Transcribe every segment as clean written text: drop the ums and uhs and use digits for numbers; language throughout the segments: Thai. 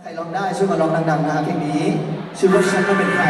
รร้องได้ช่วยมาร้องดังๆนะเพลงนี้ชื่อว่าฉันไม่เป็นใคร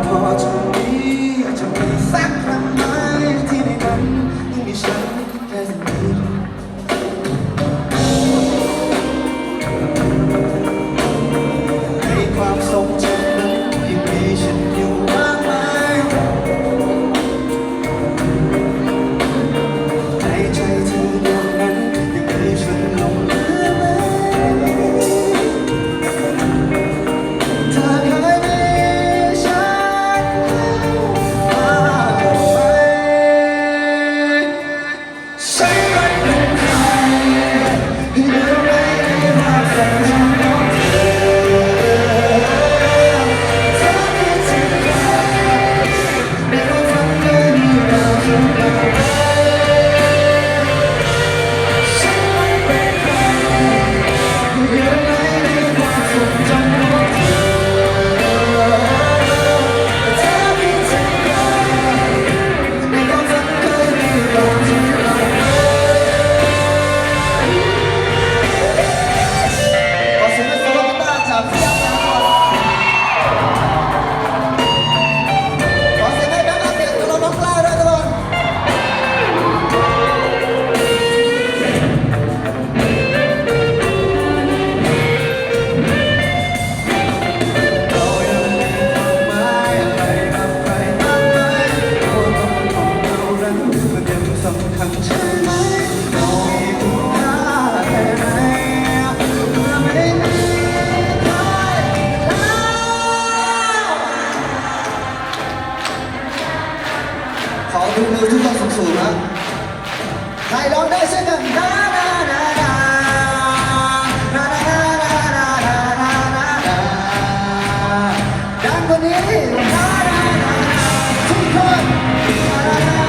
พอจะมีสักครั้งไหมที่ในนั้นยังมีฉันแค่สิ่งนี้ในความทรงจำนั้นยังมีฉันอยู่มากมายในใจเธอดวงนั้นยังมีฉันหลงเหลือไหมขอดูมือทุกคนสูงๆนะใครร้องได้ช่วยกันนานานานานานานานานานาดังกว่านี้นานานาทุกคนนานา